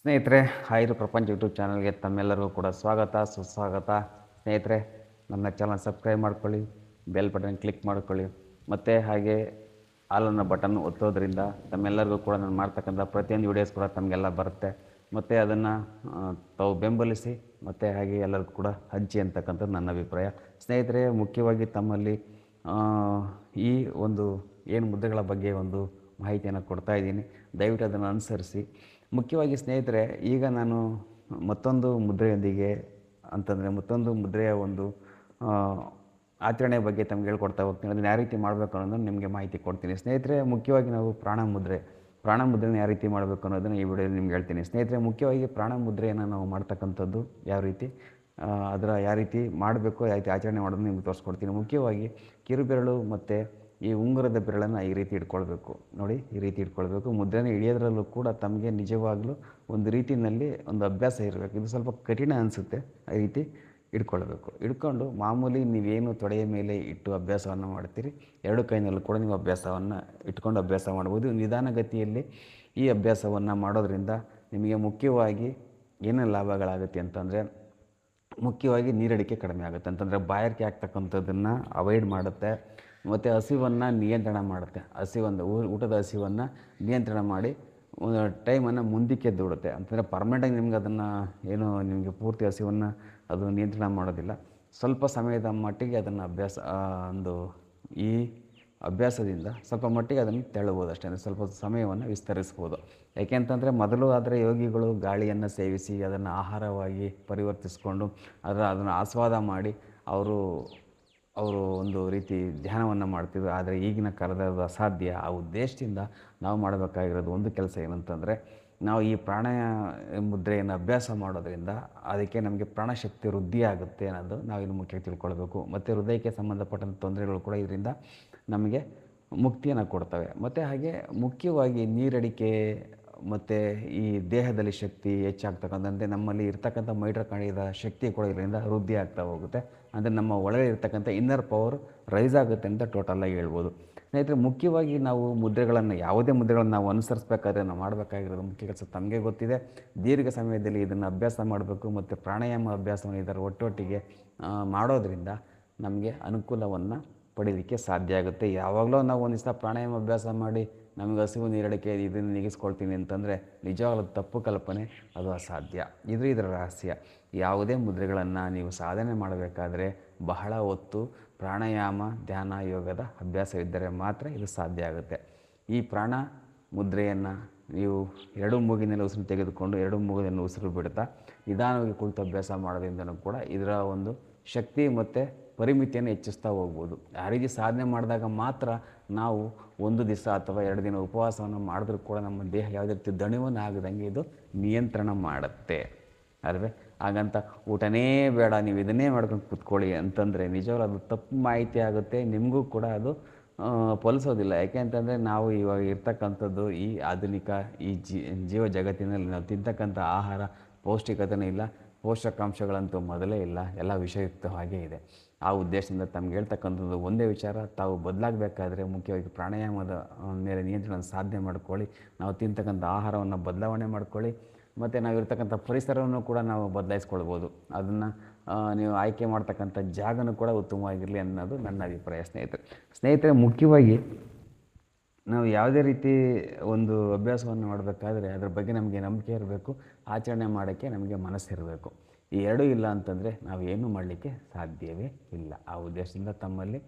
ಸ್ನೇಹಿತರೆ, ಆಯುರ್ ಪ್ರಪಂಚ ಯೂಟ್ಯೂಬ್ ಚಾನಲ್ಗೆ ತಮ್ಮೆಲ್ಲರಿಗೂ ಕೂಡ ಸ್ವಾಗತ ಸುಸ್ವಾಗತ. ಸ್ನೇಹಿತರೆ, ನನ್ನ ಚಾನಲ್ ಸಬ್ಸ್ಕ್ರೈಬ್ ಮಾಡ್ಕೊಳ್ಳಿ, ಬೆಲ್ ಬಟನ್ ಕ್ಲಿಕ್ ಮಾಡ್ಕೊಳ್ಳಿ, ಮತ್ತು ಹಾಗೆ ಆಲ್ ಬಟನ್ ಒತ್ತೋದ್ರಿಂದ ತಮ್ಮೆಲ್ಲರಿಗೂ ಕೂಡ ನಾನು ಮಾಡ್ತಕ್ಕಂಥ ಪ್ರತಿಯೊಂದು ವೀಡಿಯೋಸ್ ಕೂಡ ತಮಗೆಲ್ಲ ಬರುತ್ತೆ. ಮತ್ತು ಅದನ್ನು ತಾವು ಬೆಂಬಲಿಸಿ ಮತ್ತು ಹಾಗೆ ಎಲ್ಲರಿಗೂ ಕೂಡ ಹಂಚಿ ಅಂತಕ್ಕಂಥದ್ದು ನನ್ನ ಅಭಿಪ್ರಾಯ. ಸ್ನೇಹಿತರೆ, ಮುಖ್ಯವಾಗಿ ತಮ್ಮಲ್ಲಿ ಈ ಒಂದು ಏನು ಮುದ್ರೆಗಳ ಬಗ್ಗೆ ಒಂದು ಮಾಹಿತಿಯನ್ನು ಕೊಡ್ತಾ ಇದ್ದೀನಿ. ದಯವಿಟ್ಟು ಅದನ್ನು ಅನುಸರಿಸಿ. ಮುಖ್ಯವಾಗಿ ಸ್ನೇಹಿತರೆ, ಈಗ ನಾನು ಮತ್ತೊಂದು ಮುದ್ರೆಯೊಂದಿಗೆ ಅಂತಂದರೆ ಮತ್ತೊಂದು ಮುದ್ರೆಯ ಒಂದು ಆಚರಣೆ ಬಗ್ಗೆ ತಮ್ಗೆ ಹೇಳ್ಕೊಡ್ತಾ ಹೋಗ್ತೀನಿ. ಅದನ್ನು ಯಾವ ರೀತಿ ಮಾಡಬೇಕು ಅನ್ನೋದನ್ನು ನಿಮಗೆ ಮಾಹಿತಿ ಕೊಡ್ತೀನಿ. ಸ್ನೇಹಿತರೆ, ಮುಖ್ಯವಾಗಿ ನಾವು ಪ್ರಾಣ ಮುದ್ರೆನ ಯಾವ ರೀತಿ ಮಾಡಬೇಕು ಅನ್ನೋದನ್ನು ಈ ವಿಡಿಯೋದಲ್ಲಿ ನಿಮ್ಗೆ ಹೇಳ್ತೀನಿ. ಸ್ನೇಹಿತರೆ, ಮುಖ್ಯವಾಗಿ ಪ್ರಾಣ ಮುದ್ರೆಯನ್ನು ನಾವು ಮಾಡ್ತಕ್ಕಂಥದ್ದು ಯಾವ ರೀತಿ, ಅದರ ಯಾವ ರೀತಿ ಮಾಡಬೇಕು, ಯಾವ ರೀತಿ ಆಚರಣೆ ಮಾಡೋದನ್ನು ನಿಮ್ಗೆ ತೋರಿಸ್ಕೊಡ್ತೀನಿ. ಮುಖ್ಯವಾಗಿ ಕಿರುಬೆರಳು ಮತ್ತು ಈ ಉಂಗುರದ ಬೆರಳನ್ನು ಈ ರೀತಿ ಇಟ್ಕೊಳ್ಬೇಕು. ನೋಡಿ, ಈ ರೀತಿ ಇಟ್ಕೊಳ್ಬೇಕು. ಮುದ್ರೆನ ಇಳಿಯೋದ್ರಲ್ಲೂ ಕೂಡ ತಮಗೆ ನಿಜವಾಗಲೂ ಒಂದು ರೀತಿಯಲ್ಲಿ ಒಂದು ಅಭ್ಯಾಸ ಇರಬೇಕು. ಇದು ಸ್ವಲ್ಪ ಕಠಿಣ ಅನಿಸುತ್ತೆ. ಈ ರೀತಿ ಇಟ್ಕೊಳ್ಬೇಕು. ಇಟ್ಕೊಂಡು ಮಾಮೂಲಿ ನೀವೇನು ತೊಡೆಯ ಮೇಲೆ ಇಟ್ಟು ಅಭ್ಯಾಸವನ್ನು ಮಾಡ್ತೀರಿ, ಎರಡು ಕೈನಲ್ಲೂ ಕೂಡ ನೀವು ಅಭ್ಯಾಸವನ್ನು ಇಟ್ಕೊಂಡು ಅಭ್ಯಾಸ ಮಾಡ್ಬೋದು. ನಿಧಾನಗತಿಯಲ್ಲಿ ಈ ಅಭ್ಯಾಸವನ್ನು ಮಾಡೋದ್ರಿಂದ ನಿಮಗೆ ಮುಖ್ಯವಾಗಿ ಏನೇನು ಲಾಭಗಳಾಗುತ್ತೆ ಅಂತಂದರೆ, ಮುಖ್ಯವಾಗಿ ನೀರಡಿಕೆ ಕಡಿಮೆ ಆಗುತ್ತೆ. ಅಂತಂದರೆ ಬಾಯಾರಿಕೆ ಆಗ್ತಕ್ಕಂಥದ್ದನ್ನು ಅವಾಯ್ಡ್ ಮಾಡುತ್ತೆ, ಮತ್ತು ಹಸಿವನ್ನು ನಿಯಂತ್ರಣ ಮಾಡುತ್ತೆ. ಊಟದ ಹಸಿವನ್ನು ನಿಯಂತ್ರಣ ಮಾಡಿ ಟೈಮನ್ನು ಮುಂದಕ್ಕೆ ದೂಡುತ್ತೆ. ಅಂತಂದರೆ ಪರ್ಮನೆಂಟಾಗಿ ನಿಮ್ಗೆ ಅದನ್ನು ಏನು ನಿಮಗೆ ಪೂರ್ತಿ ಹಸಿವನ್ನು ಅದು ನಿಯಂತ್ರಣ ಮಾಡೋದಿಲ್ಲ. ಸ್ವಲ್ಪ ಸಮಯದ ಮಟ್ಟಿಗೆ ಅದನ್ನು ಈ ಅಭ್ಯಾಸದಿಂದ ಸ್ವಲ್ಪ ಮಟ್ಟಿಗೆ ಅದನ್ನು ತೆಳ್ಳಬೋದು ಅಷ್ಟೇ. ಸ್ವಲ್ಪ ಸಮಯವನ್ನು ವಿಸ್ತರಿಸ್ಬೋದು. ಯಾಕೆಂತಂದರೆ ಮೊದಲು ಆದರೆ ಯೋಗಿಗಳು ಗಾಳಿಯನ್ನು ಸೇವಿಸಿ ಅದನ್ನು ಆಹಾರವಾಗಿ ಪರಿವರ್ತಿಸ್ಕೊಂಡು ಅದನ್ನು ಆಸ್ವಾದ ಮಾಡಿ ಅವರು ಒಂದು ರೀತಿ ಧ್ಯಾನವನ್ನು ಮಾಡ್ತಿದ್ರು. ಆದರೆ ಈಗಿನ ಕಾಲದಲ್ಲಿ ಅಸಾಧ್ಯ. ಆ ಉದ್ದೇಶದಿಂದ ನಾವು ಮಾಡಬೇಕಾಗಿರೋದು ಒಂದು ಕೆಲಸ ಏನಂತಂದರೆ, ನಾವು ಈ ಮುದ್ರೆಯನ್ನು ಅಭ್ಯಾಸ ಮಾಡೋದ್ರಿಂದ ಅದಕ್ಕೆ ನಮಗೆ ಪ್ರಾಣಶಕ್ತಿ ವೃದ್ಧಿ ಆಗುತ್ತೆ ಅನ್ನೋದು ನಾವಿನ್ನು ಮುಖ್ಯವಾಗಿ ತಿಳ್ಕೊಳ್ಬೇಕು. ಮತ್ತು ಹೃದಯಕ್ಕೆ ಸಂಬಂಧಪಟ್ಟಂಥ ತೊಂದರೆಗಳು ಕೂಡ ಇದರಿಂದ ನಮಗೆ ಮುಕ್ತಿಯನ್ನು ಕೊಡ್ತವೆ. ಮತ್ತು ಹಾಗೆ ಮುಖ್ಯವಾಗಿ ನೀರಡಿಕೆ ಮತ್ತು ಈ ದೇಹದಲ್ಲಿ ಶಕ್ತಿ ಹೆಚ್ಚಾಗ್ತಕ್ಕಂಥದ್ದೇ ನಮ್ಮಲ್ಲಿ ಇರ್ತಕ್ಕಂಥ ಮೈಟೊಕಾಂಡ್ರಿಯದ ಶಕ್ತಿ ಕೂಡ ಇದರಿಂದ ವೃದ್ಧಿ ಆಗ್ತಾ ಹೋಗುತ್ತೆ. ಅಂದರೆ ನಮ್ಮ ಒಳಗೆ ಇರ್ತಕ್ಕಂಥ ಇನ್ನರ್ ಪವರ್ ರೈಸ್ ಆಗುತ್ತೆ ಅಂತ ಟೋಟಲಾಗಿ ಹೇಳ್ಬೋದು. ಸ್ನೇಹಿತರೆ, ಮುಖ್ಯವಾಗಿ ನಾವು ಯಾವುದೇ ಮುದ್ರೆಗಳನ್ನು ನಾವು ಅನುಸರಿಸಬೇಕಾದ್ರೆ ನಾವು ಮಾಡಬೇಕಾಗಿರೋದು ಮುಖ್ಯ ಕೆಲಸ ತಮಗೆ ಗೊತ್ತಿದೆ. ದೀರ್ಘ ಸಮಯದಲ್ಲಿ ಇದನ್ನು ಅಭ್ಯಾಸ ಮಾಡಬೇಕು ಮತ್ತು ಪ್ರಾಣಾಯಾಮ ಅಭ್ಯಾಸವನ್ನು ಇದರ ಒಟ್ಟೊಟ್ಟಿಗೆ ಮಾಡೋದ್ರಿಂದ ನಮಗೆ ಅನುಕೂಲವನ್ನು ಪಡೀಲಿಕ್ಕೆ ಸಾಧ್ಯ ಆಗುತ್ತೆ. ಯಾವಾಗಲೂ ನಾವು ಒಂದು ದಿವಸ ಪ್ರಾಣಾಯಾಮ ಅಭ್ಯಾಸ ಮಾಡಿ ನಮಗೆ ಹಸಿವು ನೀರಡಿಕೆ ಇದನ್ನು ನೀಗಿಸ್ಕೊಳ್ತೀನಿ ಅಂತಂದರೆ ನಿಜವಾಗ್ಲೂ ತಪ್ಪು ಕಲ್ಪನೆ, ಅದು ಅಸಾಧ್ಯ. ಇದರ ರಹಸ್ಯ. ಯಾವುದೇ ಮುದ್ರೆಗಳನ್ನು ನೀವು ಸಾಧನೆ ಮಾಡಬೇಕಾದ್ರೆ ಬಹಳ ಹೊತ್ತು ಪ್ರಾಣಾಯಾಮ, ಧ್ಯಾನ, ಯೋಗದ ಅಭ್ಯಾಸವಿದ್ದರೆ ಮಾತ್ರ ಇದು ಸಾಧ್ಯ ಆಗುತ್ತೆ. ಈ ಪ್ರಾಣ ಮುದ್ರೆಯನ್ನು ನೀವು ಎರಡು ಮೂಗಿನಲ್ಲಿ ಉಸಿರು ತೆಗೆದುಕೊಂಡು ಎರಡು ಮೂಗಿನಲ್ಲಿ ಉಸಿರು ಬಿಡ್ತಾ ನಿಧಾನವಾಗಿ ಕುಳಿತು ಅಭ್ಯಾಸ ಮಾಡೋದ್ರಿಂದಲೂ ಕೂಡ ಇದರ ಒಂದು ಶಕ್ತಿ ಮತ್ತು ಪರಿಮಿತಿಯನ್ನು ಹೆಚ್ಚಿಸ್ತಾ ಹೋಗ್ಬೋದು. ಆ ರೀತಿ ಸಾಧನೆ ಮಾಡಿದಾಗ ಮಾತ್ರ ನಾವು ಒಂದು ದಿವಸ ಅಥವಾ 2 ದಿನ ಉಪವಾಸವನ್ನು ಮಾಡಿದ್ರೂ ಕೂಡ ನಮ್ಮ ದೇಹ ಯಾವುದೇ ರೀತಿ ದಣಿವನ್ನು ಆಗದಂಗೆ ಇದು ನಿಯಂತ್ರಣ ಮಾಡುತ್ತೆ ಅಲ್ವೇ. ಹಾಗಂತ ಊಟನೇ ಬೇಡ, ನೀವು ಇದನ್ನೇ ಮಾಡ್ಕೊಂಡು ಕೂತ್ಕೊಳ್ಳಿ ಅಂತಂದರೆ ನಿಜವಾಗ್ಲೂ ಅದು ತಪ್ಪು ಮಾಹಿತಿ ಆಗುತ್ತೆ. ನಿಮಗೂ ಕೂಡ ಅದು ಫಲಿಸೋದಿಲ್ಲ. ಯಾಕೆ ಅಂತಂದರೆ ನಾವು ಇವಾಗ ಇರ್ತಕ್ಕಂಥದ್ದು ಈ ಆಧುನಿಕ ಈ ಜೀವ ಜಗತ್ತಿನಲ್ಲಿ ನಾವು ತಿಂತಕ್ಕಂಥ ಆಹಾರ ಪೌಷ್ಟಿಕತೆಯೂ ಇಲ್ಲ, ಪೋಷಕಾಂಶಗಳಂತೂ ಮೊದಲೇ ಇಲ್ಲ, ಎಲ್ಲ ವಿಷಯುಕ್ತವಾಗೇ ಇದೆ. ಆ ಉದ್ದೇಶದಿಂದ ತಮ್ಗೆ ಹೇಳ್ತಕ್ಕಂಥದ್ದು ಒಂದೇ ವಿಚಾರ, ತಾವು ಬದಲಾಗಬೇಕಾದ್ರೆ ಮುಖ್ಯವಾಗಿ ಪ್ರಾಣಾಯಾಮದ ಮೇಲೆ ನಿಯಂತ್ರಣ ಸಾಧನೆ ಮಾಡ್ಕೊಳ್ಳಿ. ನಾವು ತಿಂತಕ್ಕಂಥ ಆಹಾರವನ್ನು ಬದಲಾವಣೆ ಮಾಡ್ಕೊಳ್ಳಿ, ಮತ್ತು ನಾವಿರ್ತಕ್ಕಂಥ ಪರಿಸರವನ್ನು ಕೂಡ ನಾವು ಬದಲಾಯಿಸ್ಕೊಳ್ಬೋದು. ಅದನ್ನು ನೀವು ಆಯ್ಕೆ ಮಾಡ್ತಕ್ಕಂಥ ಜಾಗನೂ ಕೂಡ ಉತ್ತಮವಾಗಿರಲಿ ಅನ್ನೋದು ನನ್ನ ಅಭಿಪ್ರಾಯ. ಸ್ನೇಹಿತರೆ, ಮುಖ್ಯವಾಗಿ ನಾವು ಯಾವುದೇ ರೀತಿ ಒಂದು ಅಭ್ಯಾಸವನ್ನು ಮಾಡಬೇಕಾದ್ರೆ ಅದ್ರ ಬಗ್ಗೆ ನಮಗೆ ನಂಬಿಕೆ ಇರಬೇಕು, ಆಚರಣೆ ಮಾಡೋಕ್ಕೆ ನಮಗೆ ಮನಸ್ಸಿರಬೇಕು. ಈ ಎರಡೂ ಇಲ್ಲ ಅಂತಂದರೆ ನಾವು ಏನೂ ಮಾಡಲಿಕ್ಕೆ ಸಾಧ್ಯವೇ ಇಲ್ಲ. ಆ ಉದ್ದೇಶದಿಂದ ತಮ್ಮಲ್ಲಿ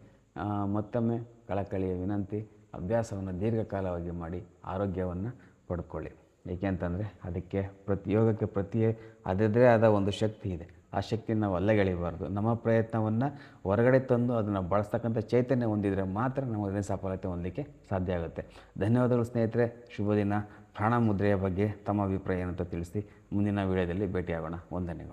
ಮತ್ತೊಮ್ಮೆ ಕಳಕಳಿಯ ವಿನಂತಿ, ಅಭ್ಯಾಸವನ್ನು ದೀರ್ಘಕಾಲವಾಗಿ ಮಾಡಿ ಆರೋಗ್ಯವನ್ನು ಪಡ್ಕೊಳ್ಳಿ. ಏಕೆ ಅಂತಂದರೆ ಅದಕ್ಕೆ ಯೋಗಕ್ಕೆ ಅದರದೇ ಆದ ಒಂದು ಶಕ್ತಿ ಇದೆ. ಆ ಶಕ್ತಿಯನ್ನು ನಾವು ಅಲ್ಲಗೆಳಿಬಾರ್ದು. ನಮ್ಮ ಪ್ರಯತ್ನವನ್ನು ಹೊರಗಡೆ ತಂದು ಅದನ್ನು ಬಳಸ್ತಕ್ಕಂಥ ಚೈತನ್ಯ ಹೊಂದಿದರೆ ಮಾತ್ರ ನಾವು ಅದನ್ನು ಸಫಲತೆ ಹೊಂದಲಿಕ್ಕೆ ಸಾಧ್ಯ ಆಗುತ್ತೆ. ಧನ್ಯವಾದಗಳು ಸ್ನೇಹಿತರೆ. ಶುಭ ದಿನ. ಪ್ರಾಣ ಮುದ್ರೆಯ ಬಗ್ಗೆ ತಮ್ಮ ಅಭಿಪ್ರಾಯ ಏನಂತ ತಿಳಿಸಿ ಮುಂದಿನ ವಿಡಿಯೋದಲ್ಲಿ ಭೇಟಿಯಾಗೋಣ. ವಂದನೆಗಳು.